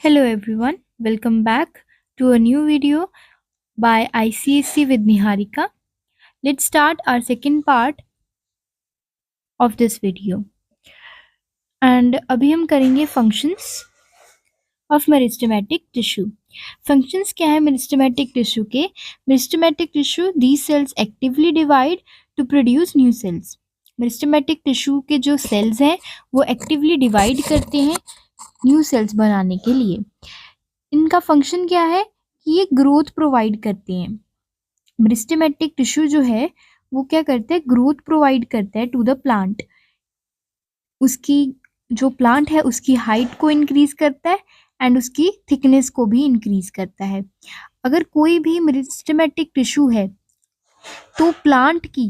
Hello everyone, welcome back to a new video by ICSC with Niharika. Let's start our second part of this video. And अभी हम करेंगे functions of meristematic tissue. Functions क्या है meristematic tissue के? Meristematic tissue, these cells actively divide to produce new cells. Meristematic tissue के जो cells हैं वो actively divide करते हैं new cells बनाने के लिए. इनका फंक्शन क्या है कि ये ग्रोथ प्रोवाइड करते हैं. मेरिस्टेमेटिक टिश्यू जो है वो क्या करता है, ग्रोथ प्रोवाइड करता है टू द प्लांट. उसकी जो प्लांट है उसकी हाइट को इंक्रीज करता है एंड उसकी थिकनेस को भी इंक्रीज करता है. अगर कोई भी मेरिस्टेमेटिक टिश्यू है तो प्लांट की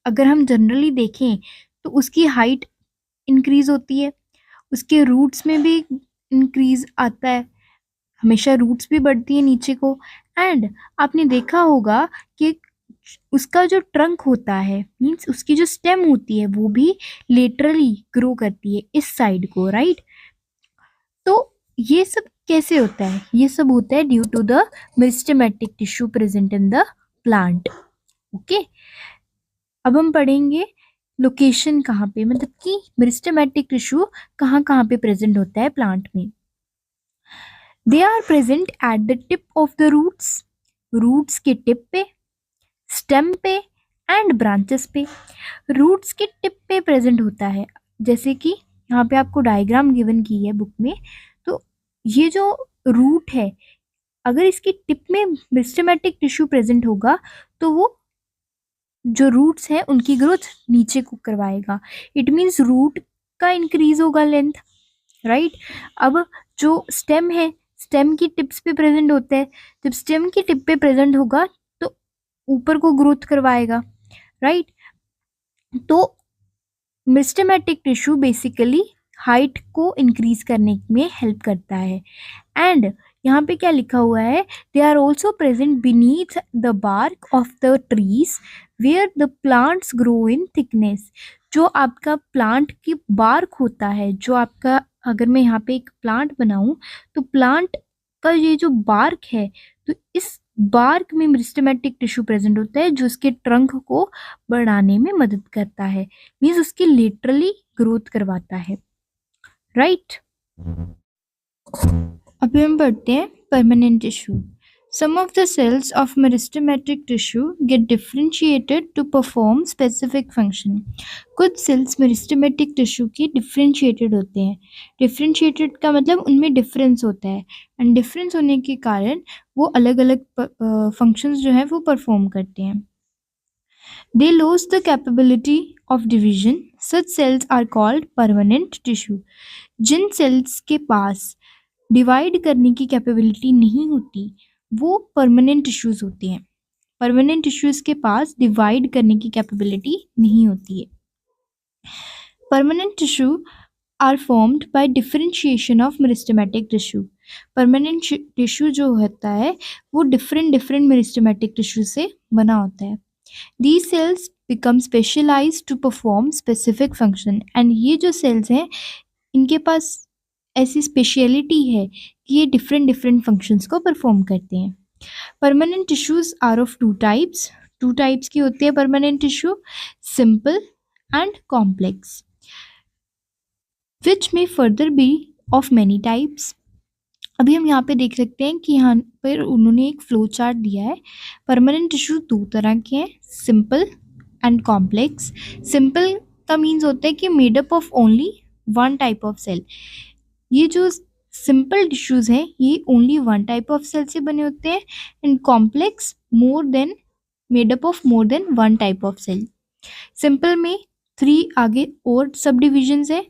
अगर हम जनरली देखें तो उसकी हाइट इंक्रीज होती है, उसके रूट्स में भी इंक्रीज आता है, हमेशा रूट्स भी बढ़ती है नीचे को. एंड आपने देखा होगा कि उसका जो ट्रंक होता है मीन्स उसकी जो स्टेम होती है वो भी लेटरली ग्रो करती है इस साइड को, राइट. तो ये सब कैसे होता है? ये सब होता है due to the meristematic tissue present in the plant. Okay, अब हम पढ़ेंगे लोकेशन कहाँ पे, मतलब कि मेरिस्टेमेटिक टिश्यू कहाँ कहाँ पे प्रेजेंट होता है प्लांट में. They are present at the tip of the roots, roots के टिप पे, स्टेम पे एंड ब्रांचेस पे. रूट्स के टिप पे प्रेजेंट होता है, जैसे कि यहाँ पे आपको डायग्राम गिवन की है बुक में. तो ये जो रूट है अगर इसकी टिप में मेरिस्टेमेटिक टिश्यू प्रेजेंट होगा तो वो जो रूट्स हैं उनकी ग्रोथ नीचे को करवाएगा. इट मीन्स रूट का इंक्रीज होगा लेंथ, राइट. अब जो स्टेम है स्टेम की टिप्स पे प्रेजेंट होता है, जब स्टेम की टिप पे प्रेजेंट होगा तो ऊपर को ग्रोथ करवाएगा, राइट. तो मेरिस्टेमेटिक टिश्यू बेसिकली हाइट को इंक्रीज करने में हेल्प करता है. एंड यहाँ पे क्या लिखा हुआ है, they are also present beneath the bark of the trees where the plants grow in thickness. जो आपका प्लांट की बार्क होता है, जो आपका, अगर मैं यहाँ पे एक प्लांट बनाऊं तो प्लांट का ये जो बार्क है तो इस बार्क में मेरिस्टेमेटिक टिश्यू प्रेजेंट होता है जो उसके ट्रंक को बढ़ाने में मदद करता है, मीन्स उसकी लिटरली ग्रोथ करवाता है, राइट. अभी हम पढ़ते हैं permanent tissue. Some of the cells of meristematic tissue get differentiated to perform specific function. कुछ सेल्स मेरिस्टेमेटिक टिश्यू के डिफ्रेंशिएटेड होते हैं. डिफ्रेंशिएटेड का मतलब उनमें डिफरेंस होता है एंड डिफरेंस होने के कारण वो अलग अलग फंक्शंस जो है वो परफॉर्म करते हैं. They lose the capability of division. Such cells are called permanent tissue. जिन सेल्स के पास डिवाइड करने की कैपेबिलिटी नहीं होती वो परमानेंट टिश्यूज होते हैं. परमानेंट टिश्यूज के पास डिवाइड करने की कैपेबिलिटी नहीं होती है. Permanent tissue are formed by differentiation of meristematic tissue. Permanent tissue जो होता है वो डिफरेंट मेरिस्टेमेटिक टिश्यू से बना होता है. These cells become specialized to perform specific function. And ये जो सेल्स हैं इनके पास ऐसी स्पेशलिटी है कि ये डिफरेंट फंक्शंस को परफॉर्म करते हैं. Permanent tissues are of two types की होती है permanent tissue, simple and complex, which में further be of many types. अभी हम यहाँ पे देख सकते हैं कि यहाँ पर उन्होंने एक फ्लो चार्ट दिया है. परमानेंट टिश्यू दो तरह के हैं, सिंपल एंड कॉम्प्लेक्स. सिंपल का मीन्स होता है कि made up of only one type of cell. ये जो सिंपल टिश्यूज हैं ये only one type of cell से बने होते हैं and complex made up of more than one type of cell. Simple में 3 आगे और सब डिविजन्स है,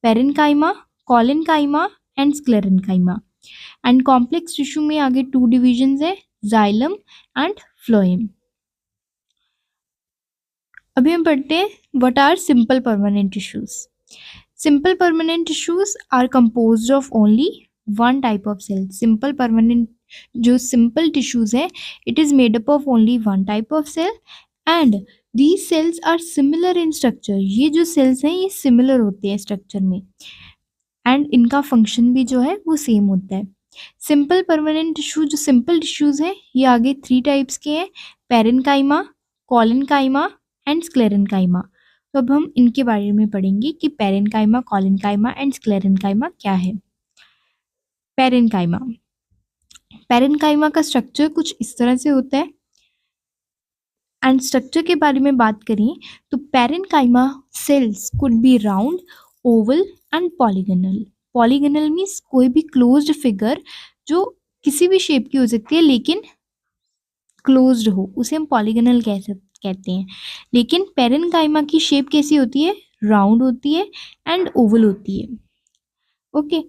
parenchyma, collenchyma and sclerenchyma. And complex tissue में आगे 2 डिविजन्स है, जाइलम एंड फ्लोएम. अभी हम पढ़ते हैं what are simple permanent tissues. Simple permanent tissues are composed of only one type of cell. Simple permanent जो simple tissues है it is made up of only one type of cell and these cells are similar in structure. ये जो cells हैं ये similar होते हैं structure में and इनका फंक्शन भी जो है वो सेम होता है। सिंपल परमानेंट टिश्यू, जो सिंपल टिश्यूज है ये आगे 3 टाइप्स के हैं, पेरेन्काइमा, कॉलेनकाइमा एंड स्क्लेरेन्काइमा। तो अब हम इनके बारे में पढ़ेंगे कि पेरेन्काइमा, कॉलेनकाइमा एंड स्क्लेरेन्काइमा क्या है। पेरेन्काइमा, पेरेन्काइमा का स्ट्रक्चर कुछ इस तरह से होता है। एंड स्ट्रक्चर के बारे में बात करें तो parenchyma cells could be round, oval and polygonal. Polygonal means कोई भी क्लोज्ड फिगर जो किसी भी शेप की हो सकती है लेकिन क्लोज्ड हो, उसे हम पॉलीगनल कहते हैं। लेकिन पेरेन्काइमा की शेप कैसी होती है? राउंड होती है एंड ओवल होती है। Okay,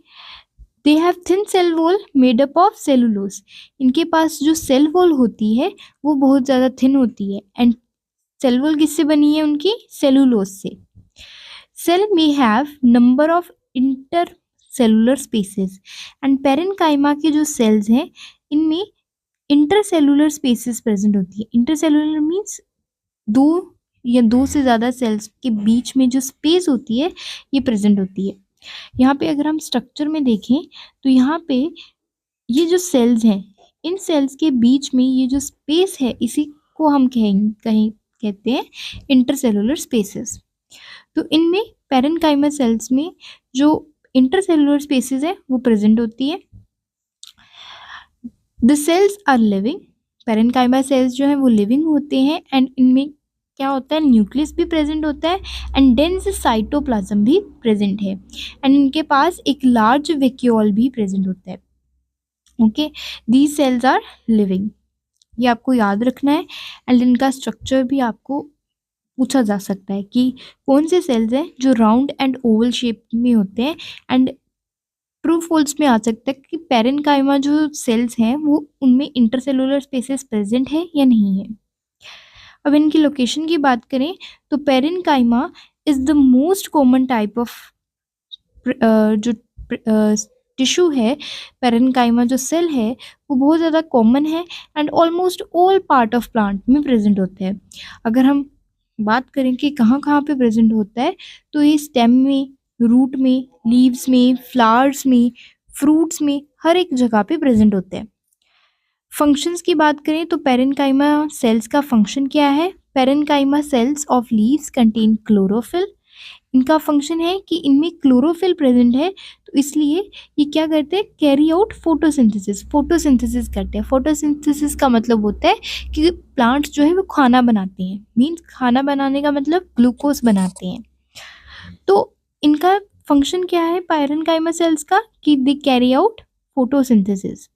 they have thin cell wall made up of cellulose. इनके पास जो सेल वॉल होती है वो बहुत ज़्यादा थिन होती है। एंड सेल वॉल किससे बनी है उनकी? सेलुलोज से। Cell may have number of intercellular spaces and parenchyma के जो सेल्स हैं इनमें इंटरसेलुलर स्पेसेस प्रेजेंट होती है। इंटरसेलुलर मीन्स दो या दो से ज़्यादा सेल्स के बीच में जो स्पेस होती है ये प्रेजेंट होती है। यहाँ पे अगर हम स्ट्रक्चर में देखें तो यहाँ पे ये जो सेल्स हैं इन सेल्स के बीच में ये जो स्पेस है इसी को हम कहते हैं इंटरसेलुलर स्पेसेस। तो इनमें पेरेन्काइमा सेल्स में जो इंटरसेलुलर स्पेसेस है वो प्रेजेंट होती है। The cells are living, parenchyma cells जो है वो लिविंग होते हैं एंड इनमें क्या होता है? न्यूक्लियस भी प्रेजेंट होता है एंड डेंस साइटोप्लाज्म भी प्रेजेंट है एंड इनके पास एक लार्ज वैक्यूल भी प्रेजेंट होता है। Okay, these cells are living, ये आपको याद रखना है। एंड इनका स्ट्रक्चर भी आपको पूछा जा सकता है कि कौन से सेल्स हैं जो राउंड एंड ओवल शेप में होते हैं। एंड ट्रू फॉल्स में आ सकता है कि पेरेन्काइमा जो सेल्स हैं वो उनमें इंटरसेलुलर स्पेसेस प्रेजेंट है या नहीं है। अब इनकी लोकेशन की बात करें तो parenchyma is the most common type of जो टिश्यू है, पेरेन्काइमा जो सेल है वो बहुत ज़्यादा कॉमन है and almost all part of plant में प्रेजेंट होता है। अगर हम बात करें कि कहाँ कहाँ पे प्रेजेंट होता है तो ये स्टेम में, रूट में, लीव्स में, फ्लावर्स में, फ्रूट्स में, हर एक जगह पे प्रेजेंट होते हैं। फंक्शंस की बात करें तो पेरेन्काइमा सेल्स का फंक्शन क्या है? Parenchyma cells of leaves contain chlorophyll. इनका फंक्शन है कि इनमें क्लोरोफिल प्रेजेंट है तो इसलिए ये क्या करते हैं? कैरी आउट फोटोसिंथेसिस, फोटोसिंथेसिस करते हैं। फोटोसिंथेसिस का मतलब होता है कि प्लांट्स जो है वो खाना बनाते हैं। मीन्स खाना बनाने का मतलब ग्लूकोज बनाते हैं। तो इनका फंक्शन क्या है पेरेन्काइमा सेल्स का? कि they carry out photosynthesis.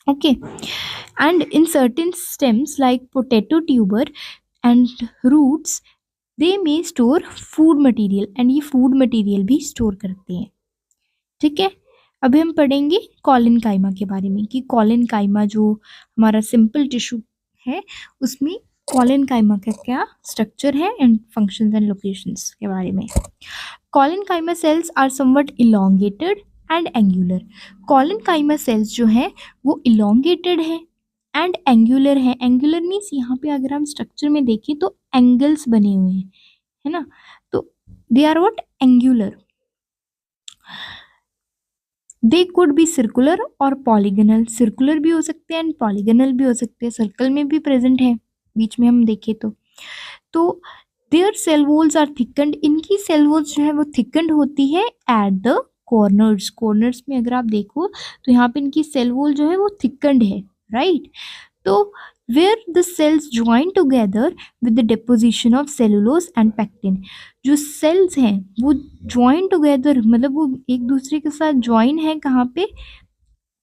Okay, and in certain stems like potato tuber and roots they may store food material and ये फूड मटेरियल भी स्टोर करते हैं। ठीक है, अभी हम पढ़ेंगे कॉलेनकाइमा के बारे में कि कॉलेनकाइमा जो हमारा सिंपल टिश्यू है उसमें कॉलेनकाइमा का क्या स्ट्रक्चर है एंड फंक्शंस एंड लोकेशंस के बारे में। Collenchyma cells are somewhat elongated and angular. Collenchyma cells जो है वो इलोंगेटेड है एंड एंगुलर है। एंगुलर मीन्स यहाँ पे अगर हम स्ट्रक्चर में देखें तो एंगल्स बने हुए हैं, है ना, तो they are what? Angular. They could be circular और पॉलीगनल। सर्कुलर भी हो सकते हैं एंड पॉलीगनल भी हो सकते हैं। सर्कल में भी प्रेजेंट है बीच में हम देखें तो देयर सेल वॉल्स आर थिकन्ड। इनकी सेल वॉल्स जो है वो थिकन्ड होती है एट द कॉर्नर्स। कॉर्नर्स में अगर आप देखो तो यहाँ पे इनकी सेल वॉल जो है वो थिकन्ड है, राइट। तो where the cells join together with the deposition of cellulose and pectin। जो cells हैं वो join together मतलब वो एक दूसरे के साथ join है कहाँ पे?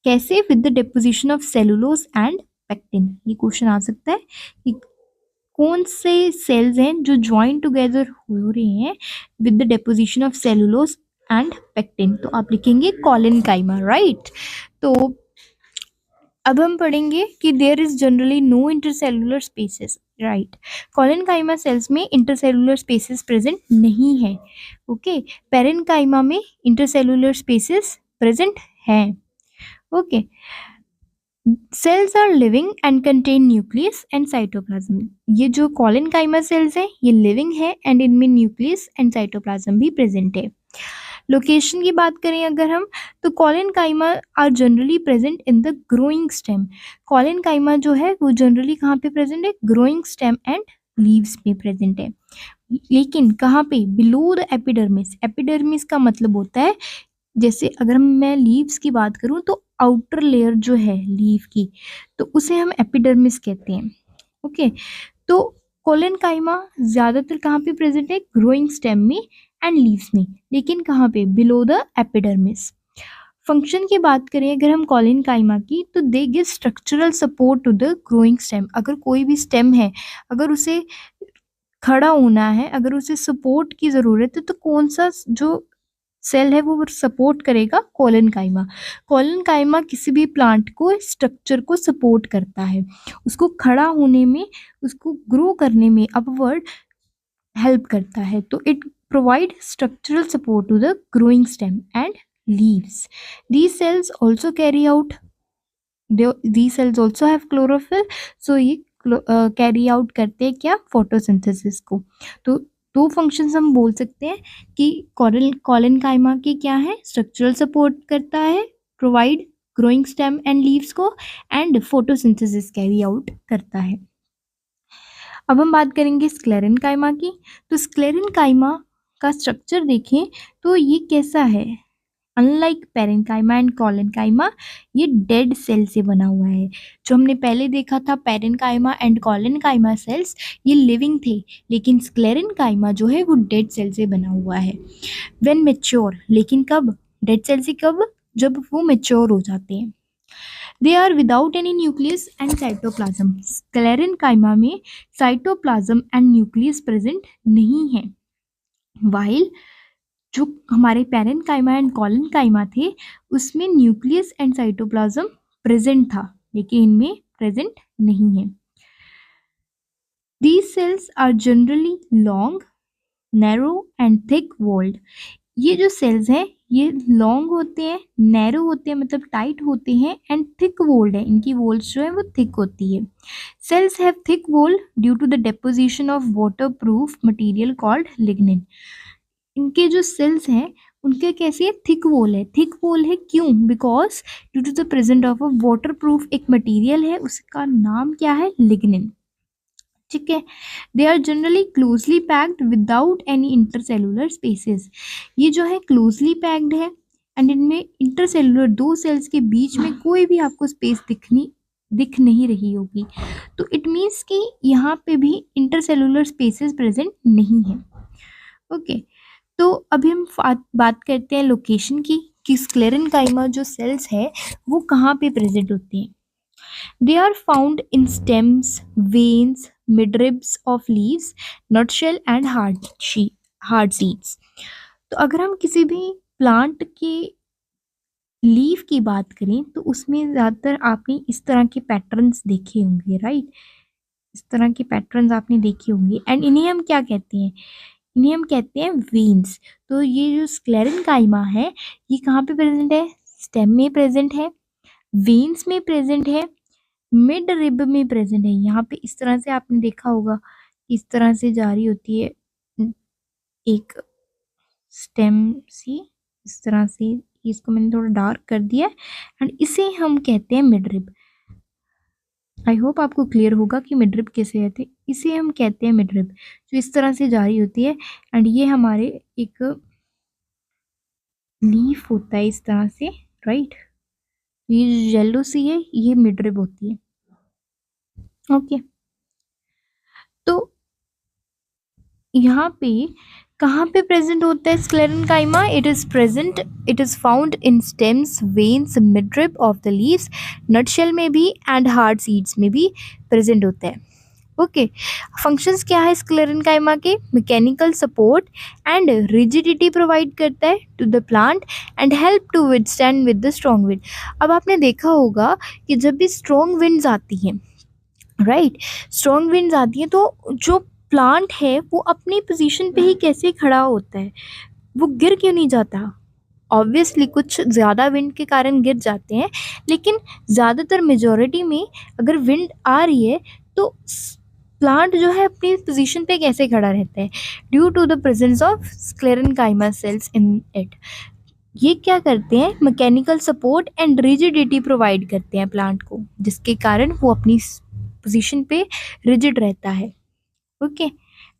कैसे? with the deposition of cellulose and pectin। ये क्वेश्चन आ सकता है कि कौन से cells हैं जो join together हो रहे हैं with the deposition of cellulose and pectin। तो आप लिखेंगे कॉलेनकाइमा, राइट। तो अब हम पढ़ेंगे कि there is generally no intercellular spaces, right. Collenchyma cells में इंटरसेलुलर स्पेसेस प्रेजेंट नहीं है। ओके, पेरेन्काइमा में इंटरसेलुलर स्पेसेस प्रेजेंट हैं। Okay, cells are living and contain nucleus and cytoplasm. ये जो कॉलेनकाइमा सेल्स हैं ये लिविंग है एंड इनमें न्यूक्लियस एंड साइटोप्लाज्म भी प्रेजेंट है। लोकेशन की बात करें अगर हम, तो collenchyma are generally present in the growing stem. Collenchyma जो है वो जनरली कहाँ पे प्रेजेंट है? ग्रोइंग स्टेम एंड लीव्स में प्रेजेंट है। लेकिन कहाँ पे? Below the epidermis. एपिडर्मिस का मतलब होता है, जैसे अगर मैं लीव्स की बात करूं तो आउटर लेयर जो है लीव की, तो उसे हम एपिडर्मिस कहते हैं। ओके, तो कोलेनकाइमा ज्यादातर कहाँ पे प्रेजेंट है? ग्रोइंग स्टेम में एंड लीव्स में, लेकिन कहाँ पे? Below the epidermis. फंक्शन की बात करें अगर हम कोलेनकाइमा की, तो they give structural support to the growing stem. अगर कोई भी स्टेम है, अगर उसे खड़ा होना है, अगर उसे सपोर्ट की जरूरत है, तो कौन सा जो सेल है वो सपोर्ट करेगा? कोलेनकाइमा। कोलेनकाइमा किसी भी प्लांट को स्ट्रक्चर को सपोर्ट करता है, उसको खड़ा होने में, उसको ग्रो करने में अपवर्ड हेल्प करता है। तो it provide structural support to the growing stem and leaves. These cells also carry out, these cells also have chlorophyll, so ये कैरी आउट करते हैं क्या? फोटोसिंथेसिस को। तो दो फंक्शंस हम बोल सकते हैं कि कोलेनकाइमा की क्या है? स्ट्रक्चरल सपोर्ट करता है, provide growing stem and leaves को, एंड फोटोसिंथेसिस कैरी आउट करता है। अब हम बात करेंगे स्क्लेरेनकाइमा की। तो स्क्लेरेनकाइमा का स्ट्रक्चर देखें तो ये कैसा है? अनलाइक पेरेनकाइमा एंड कोलेनकाइमा, ये डेड सेल से बना हुआ है। जो हमने पहले देखा था पेरेनकाइमा एंड कोलेनकाइमा सेल्स, ये लिविंग थे, लेकिन स्क्लेरेनकाइमा जो है वो डेड सेल से बना हुआ है। व्हेन मैच्योर, लेकिन कब? डेड सेल से कब? जब वो मैच्योर हो जाते हैं। They are without any nucleus and cytoplasm. Sclerenchyma में साइटोप्लाज्म एंड न्यूक्लियस प्रेजेंट नहीं है, वाइल जो हमारे पेरेनकाइमा एंड कोलेनकाइमा थे उसमें न्यूक्लियस एंड साइटोप्लाज्म प्रेजेंट था, लेकिन इनमें प्रेजेंट नहीं है। These cells are generally long, narrow and thick walled। ये जो सेल्स हैं ये लॉन्ग होते हैं, नैरो होते हैं मतलब टाइट होते हैं, एंड थिक वोल्ड है, इनकी वोल्स जो है वो थिक होती है। Cells have thick wall due to the deposition of waterproof material called lignin. इनके जो सेल्स हैं उनके कैसे है? थिक वॉल है। थिक वॉल है क्यों? Because due to the present of a waterproof एक मटेरियल है, उसका नाम क्या है? लिग्निन। ठीक है, they are generally closely packed without any intercellular spaces. ये जो है क्लोजली पैक्ड है, एंड इनमें इंटरसेलुलर दो सेल्स के बीच में कोई भी आपको स्पेस दिख नहीं रही होगी। तो इट मीन्स कि यहाँ पे भी इंटरसेलुलर स्पेसेस प्रेजेंट नहीं है। ओके, तो अभी हम बात करते हैं लोकेशन की, कि स्क्लेरेनकाइमा जो सेल्स है वो कहाँ पे प्रेजेंट होते हैं। They are found in stems, veins, midribs of leaves, nutshell and hard seeds. तो अगर हम किसी भी प्लांट के लीफ की बात करें तो उसमें ज़्यादातर आपने इस तरह के पैटर्न्स देखे होंगे, राइट? इस तरह के पैटर्न्स आपने देखे होंगे, एंड इन्हें हम क्या कहते हैं? इन्हें हम कहते हैं वेन्स। तो ये जो स्क्लेरेनकाइमा है ये कहाँ पे प्रेजेंट है? स्टेम में प्रेजेंट है, वेन्स में प्रेजेंट है, मिड रिब में प्रेजेंट है। यहाँ पे इस तरह से आपने देखा होगा, इस तरह से जारी होती है एक स्टेम सी, इस तरह से। इसको मैंने थोड़ा डार्क कर दिया एंड इसे हम कहते हैं मिड रिब। आई होप आपको क्लियर होगा कि मिडरिब कैसे रहते। इसे हम कहते हैं मिडरिब, जो इस तरह से जारी होती है, एंड ये हमारे एक लीफ होता है इस तरह से, राइट? ये येलो सी है, ये मिडरिब होती है। ओके, तो यहाँ पे कहाँ पे प्रेजेंट होता है sclerenchyma? It is found in stems, veins, midrib of the leaves, nutshell में भी एंड हार्ड सीड्स में भी प्रेजेंट होता है। ओके, फंक्शंस क्या है स्क्लेरेनकाइमा के? Mechanical support and rigidity provide करता है to the plant and help to withstand with the strong wind. अब आपने देखा होगा कि जब भी स्ट्रॉन्ग विंड्स आती हैं, राइट, स्ट्रॉन्ग विंड्स आती हैं तो जो प्लांट है वो अपनी पोजीशन पे ही कैसे खड़ा होता है? वो गिर क्यों नहीं जाता? ऑब्वियसली कुछ ज़्यादा विंड के कारण गिर जाते हैं, लेकिन ज़्यादातर मेजॉरिटी में अगर विंड आ रही है तो प्लांट जो है अपनी पोजीशन पे कैसे खड़ा रहता है? Due to the presence of sclerenchyma cells in it. ये क्या करते हैं? Mechanical support and rigidity provide करते हैं प्लांट को, जिसके कारण वो अपनी पोजीशन पे रिजिड रहता है। ओके,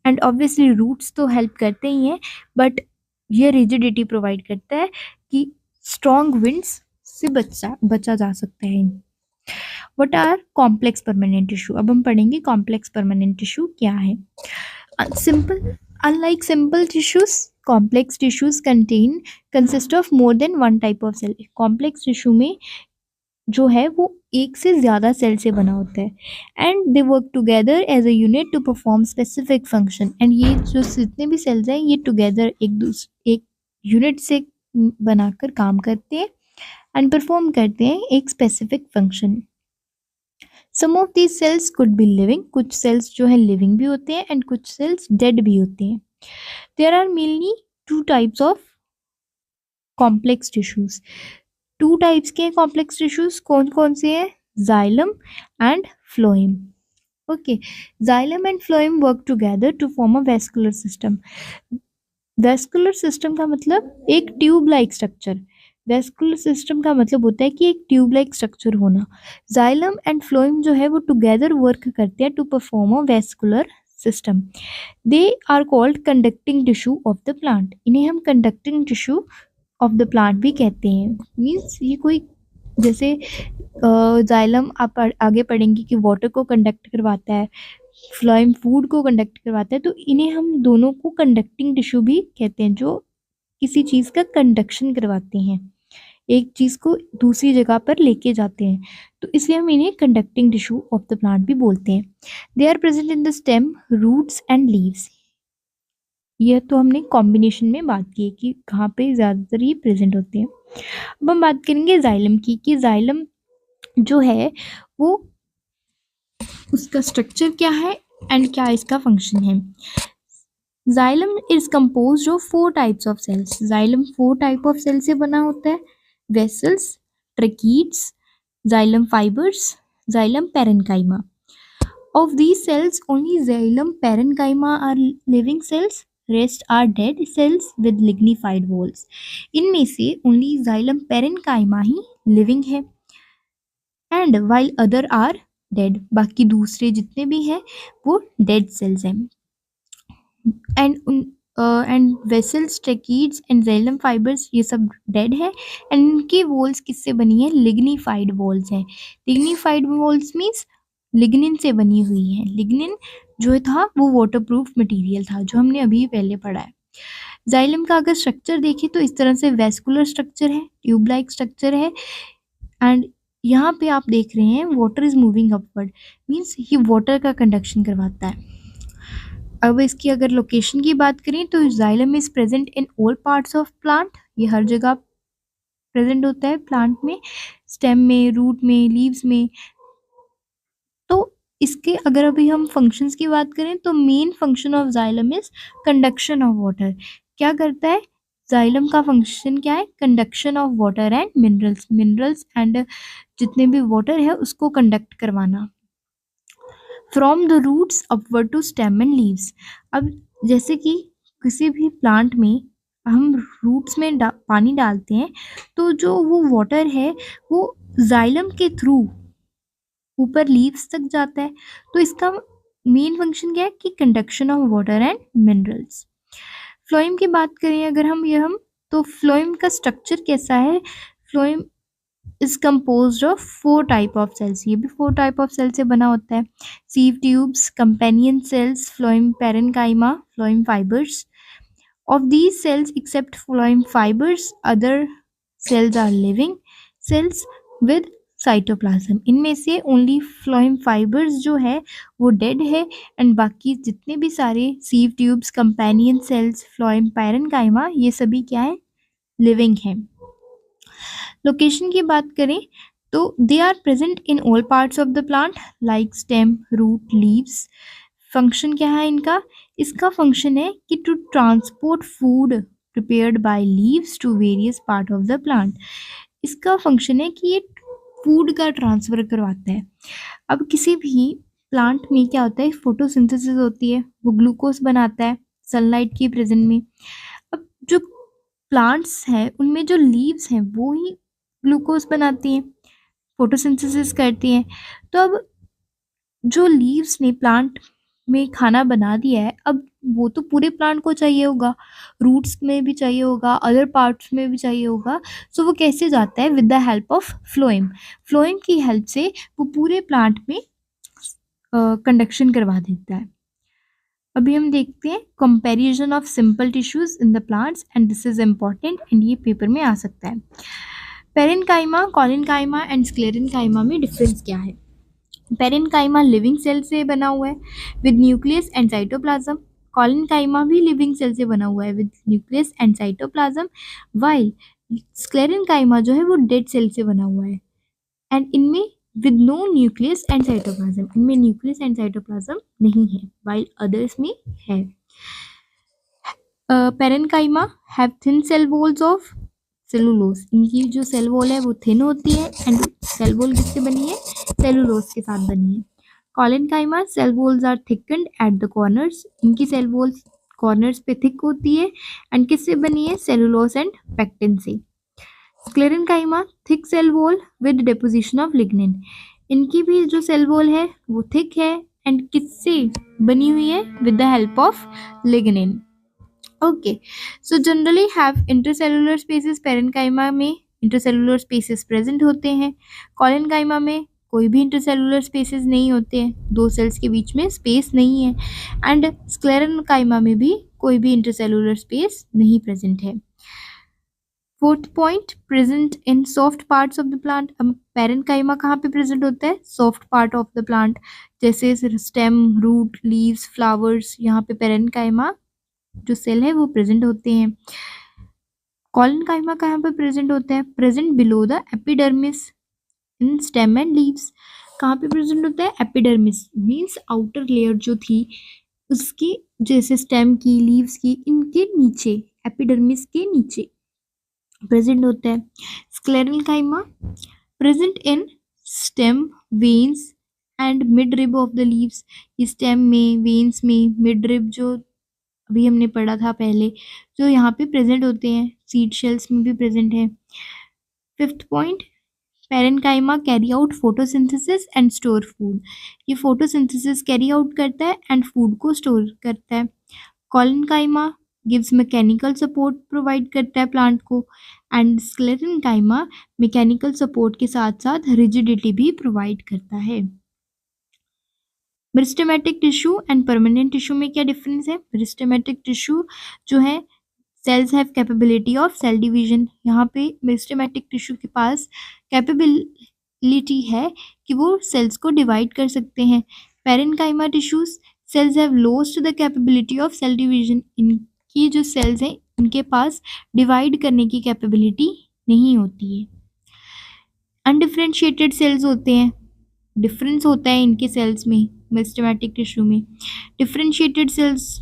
एंड ऑब्वियसली रूट्स तो हेल्प करते ही हैं, बट ये रिजिडिटी प्रोवाइड करता है कि स्ट्रॉन्ग विंड्स से बचा जा सकता है। What are complex permanent tissue? अब हम पढ़ेंगे कॉम्प्लेक्स परमानेंट टिश्यू क्या है। Simple Unlike simple tissues, complex tissues consist of more than one type of cell. Complex tissue में जो है वो एक से ज़्यादा सेल से बना होता है, and they work together as a unit to perform specific function. And ये जो जितने भी सेल्स हैं ये टुगेदर एक यूनिट से बनाकर काम करते हैं एंड परफॉर्म करते हैं एक specific function. Some of these cells could be living, कुछ सेल्स जो है लिविंग भी होते हैं एंड कुछ सेल्स डेड भी होते हैं। There are mainly two types of complex tissues. Two types के कॉम्प्लेक्स टिश्यूज कौन कौन से हैं? Xylem and phloem. Okay, xylem and phloem work together to form a vascular system. Vascular system का मतलब एक tube like structure. Vascular system का मतलब होता है कि एक ट्यूब लाइक स्ट्रक्चर होना। जाइलम एंड फ्लोएम जो है वो टुगेदर वर्क करते हैं to perform a vascular system. They are called conducting tissue of the plant. इन्हें हम conducting tissue of the plant भी कहते हैं। मीन्स ये कोई जैसे जाइलम आप आगे पढ़ेंगे कि वाटर को कंडक्ट करवाता है, फ्लोएम फूड को कंडक्ट करवाता है, तो इन्हें हम दोनों को कंडक्टिंग टिश्यू भी कहते हैं, जो किसी चीज़ का कंडक्शन करवाते हैं, एक चीज़ को दूसरी जगह पर लेके जाते हैं, तो इसलिए हम इन्हें conducting tissue of the plant भी बोलते हैं। They are present in the stem, roots and leaves. यह तो हमने कॉम्बिनेशन में बात की है कि कहाँ पे ज़्यादातर ये प्रेजेंट होते हैं। अब हम बात करेंगे जाइलम की, कि जाइलम जो है वो उसका स्ट्रक्चर क्या है एंड क्या इसका फंक्शन है। Xylem is composed of 4 types of cells. Xylem 4 type of cell से बना होता है: vessels, tracheids, xylem fibres, xylem parenchyma. Of these cells, only xylem parenchyma are living cells, rest are dead cells with lignified walls. इनमें से only xylem parenchyma ही living है, and while other are dead. बाकी दूसरे जितने भी हैं वो dead cells हैं। And vessels, tracheids and xylem fibres ये सब डेड है, एंड इनकी वॉल्स किससे बनी है? लिग्निफाइड वॉल्स हैं। लिग्निफाइड वॉल्स मीन्स लिग्निन से बनी हुई है। लिग्निन जो था वो वाटरप्रूफ मटेरियल था, जो हमने अभी पहले पढ़ा है। जाइलम का अगर स्ट्रक्चर देखें तो इस तरह से वेस्कुलर स्ट्रक्चर है, ट्यूब लाइक स्ट्रक्चर है, एंड यहाँ पे आप देख रहे हैं water is moving upward, means ये वाटर का कंडक्शन करवाता है। अब इसकी अगर लोकेशन की बात करें तो xylem is present in all parts of plant. ये हर जगह प्रेजेंट होता है प्लांट में, स्टेम में, रूट में, लीव्स में। तो इसके अगर अभी हम फंक्शंस की बात करें तो main function of xylem is conduction of water. क्या करता है जाइलम का फंक्शन? क्या है? Conduction of water and minerals and जितने भी वाटर है उसको कंडक्ट करवाना। From the roots upward to stem and leaves. अब जैसे कि किसी भी प्लांट में हम रूट्स में पानी डालते हैं, तो जो वो वाटर है वो जाइलम के थ्रू ऊपर लीव्स तक जाता है। तो इसका मेन फंक्शन क्या है? कि conduction of water and minerals. Phloem की बात करें अगर हम तो फ्लोएम का स्ट्रक्चर कैसा है? Phloem is composed of 4 type of cells. ये भी 4 type of cells से बना होता है: sieve tubes, companion cells, phloem parenchyma, phloem fibers. Of these cells, except phloem fibers, other cells are living cells with cytoplasm. इनमें से only phloem fibers जो है वो dead है, and बाकी जितने भी सारे sieve tubes, companion cells, phloem parenchyma ये सभी क्या है? living है। लोकेशन की बात करें तो they are present in all parts of the plant like stem, root, leaves. Function क्या है इनका? इसका फंक्शन है कि to transport food prepared by leaves to various part of the plant. इसका फंक्शन है कि ये फूड का ट्रांसफर करवाता है। अब किसी भी प्लांट में क्या होता है, फोटोसिंथेसिस होती है, वो ग्लूकोज बनाता है सनलाइट की प्रेजेंट में। अब जो प्लांट्स हैं उनमें जो लीव्स हैं वो ही ग्लूकोज बनाती हैं, फोटोसिंथेसिस करती हैं। तो अब जो लीव्स ने प्लांट में खाना बना दिया है, अब वो तो पूरे प्लांट को चाहिए होगा, रूट्स में भी चाहिए होगा, अदर पार्ट्स में भी चाहिए होगा। सो वो कैसे जाता है, with the help of phloem. Phloem की हेल्प से वो पूरे प्लांट में कंडक्शन करवा देता है। अभी हम देखते हैं comparison of simple tissues in the plants, and this is important and ये पेपर में आ सकता है। पेरेन्काइमा, कॉलिनकाइमा एंड स्क्लेरेन्काइमा में डिफरेंस क्या है? पेरेन्काइमा लिविंग सेल से बना हुआ है विद न्यूक्लियस एंड साइटोप्लाज्म। कॉलिनकाइमा भी लिविंग सेल से बना हुआ है with nucleus and cytoplasm, while sclerenchyma जो है वो डेड सेल से बना हुआ है, एंड इनमें with no nucleus and cytoplasm, इनमें न्यूक्लियस एंड साइटोप्लाज्म नहीं है, वाइल अदर्स में है। Parenchyma have thin cell walls of cellulose, इनकी जो सेल वॉल है वो थिन होती है, एंड सेल वॉल किससे बनी है, सेलुलोज के साथ बनी है। Collenchyma cell walls are thickened at the corners, इनकी सेल वॉल्स कॉर्नर्स पे थिक होती है, एंड किससे बनी है, सेलुलोज एंड पेक्टिन से। Sclerenchyma thick cell wall with deposition of lignin, इनकी भी जो सेल वॉल है वो थिक है, एंड किससे बनी हुई है, with the help of lignin. Okay, so generally have intercellular spaces, parenchyma में इंटरसेलुलर स्पेसेस प्रेजेंट होते हैं, कॉलिनकाइमा में कोई भी इंटरसेलुलर स्पेसेस नहीं होते हैं, दो सेल्स के बीच में स्पेस नहीं है, एंड स्क्लेरेन्काइमा में भी कोई भी इंटरसेलुलर स्पेस नहीं प्रेजेंट है। Fourth point, present in soft parts of the plant. अब पेरेन्काइमा कहाँ पे प्रेजेंट होता है, soft part of the plant, जैसे स्टेम, रूट, लीव्स, फ्लावर्स, यहाँ पे पेरेन्काइमा जो सेल है वो प्रेजेंट होते हैं। कॉलिनकाइमा कहाँ पे प्रेजेंट होता है, present below the epidermis in stem and leaves. कहाँ पे प्रेजेंट होता है, एपिडर्मिस मीन्स आउटर लेयर जो थी उसकी, जैसे स्टेम की, लीव्स की, इनके नीचे, एपिडर्मिस के नीचे प्रेजेंट होता है। Sclerenchyma present in stem, veins and mid rib of the leaves, stem में, वेन्स में, मिड रिब जो अभी हमने पढ़ा था पहले, जो यहाँ पे प्रेजेंट होते हैं, सीड शेल्स में भी प्रेजेंट है। Fifth point, parenchyma carry out photosynthesis and store food, ये फोटोसिंथेसिस कैरी आउट करता है एंड फूड को स्टोर करता है। कॉलिनकाइमा गिव्स मैकेनिकल सपोर्ट प्रोवाइड करता है प्लांट को, एंड स्क्लेरेन्काइमा मैकेनिकल सपोर्ट के साथ साथ रिजिडिटी भी प्रोवाइड करता है। Meristematic tissue and permanent tissue में क्या डिफरेंस है? मेरिस्टेमेटिक टिश्यू जो है, cells have capability of cell division, यहाँ पे मेरिस्टेमेटिक टिश्यू के पास कैपेबिलिटी है कि वो सेल्स को डिवाइड कर सकते हैं। Parenchyma tissues, cells have lost the capability of cell division, इनकी जो सेल्स हैं इनके पास डिवाइड करने की कैपेबिलिटी नहीं होती है। अनडिफरेंशिएटेड सेल्स होते हैं, डिफरेंस होता है इनके सेल्स में, मेरिस्टेमेटिक टिश्यू में। डिफरेंशिएटेड सेल्स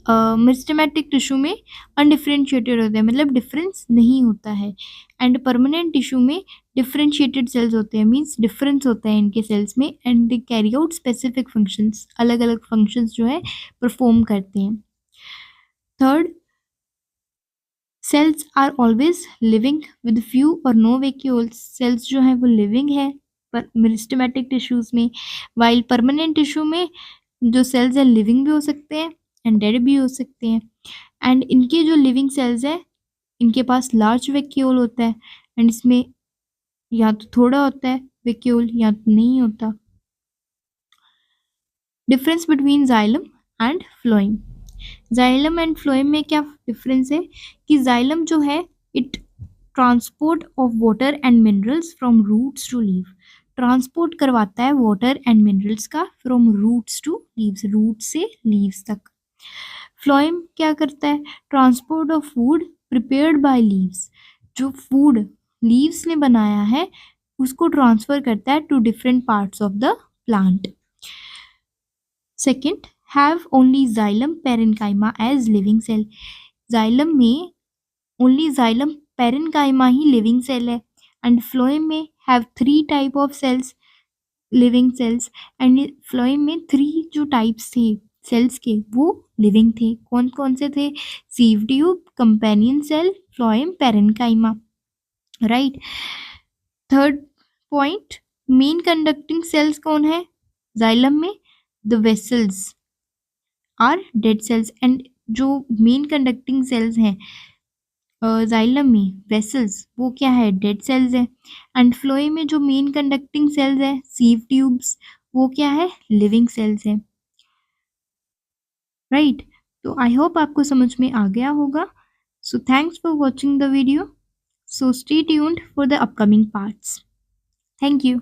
मेरिस्टेमेटिक टिश्यू में अनडिफरेंशिएटेड होते हैं, मतलब डिफरेंस नहीं होता है, एंड परमानेंट टिश्यू में डिफरेंशिएटेड सेल्स होते हैं, मींस डिफरेंस होता है इनके सेल्स में, and they carry out specific functions, अलग अलग फंक्शंस जो है परफॉर्म करते हैं। Third, cells are always living with few or no vacuoles, cells जो है वो लिविंग है पर मेरिस्टेमेटिक टिश्यूज में, वाइल परमानेंट टिश्यू में जो सेल्स है लिविंग भी हो सकते हैं एंड डेड भी हो सकते हैं, एंड इनके जो लिविंग सेल्स है इनके पास लार्ज वैक्यूल होता है, एंड इसमें या तो थोड़ा होता है वैक्यूल या तो नहीं होता। Difference between xylem and phloem, xylem and phloem में क्या डिफरेंस है कि जाइलम जो है it transport of water and minerals from roots to leave, transport करवाता है वाटर एंड मिनरल्स का from roots to leaves, root से लीव्स तक। फ्लोएम क्या करता है, transport of food prepared by leaves, जो फूड लीव्स ने बनाया है उसको ट्रांसफर करता है to different parts of the plant. Second, have only xylem parenchyma as living cell, xylem में ओनली जाइलम पेरेन्काइमा ही लिविंग सेल है, एंड फ्लोएम में have 3 type of cells, living cells. And phloem में 3 जो types थे sales के वो living थे। कौन कौन से थे? Sieve tube, companion cell, phloem, parenchyma. Right. Third point, main conducting cells कौन है जाइलम में? The vessels are dead cells. And जो मेन कंडक्टिंग सेल्स हैं जाइलम में वेसल्स, वो क्या है? डेड सेल्स है। एंड फ्लोएम में जो मेन कंडक्टिंग सेल्स है सीव ट्यूब्स, वो क्या है? लिविंग सेल्स है। राइट। तो आई होप आपको समझ में आ गया होगा। So thanks for watching the video. So stay tuned for the upcoming parts. Thank you.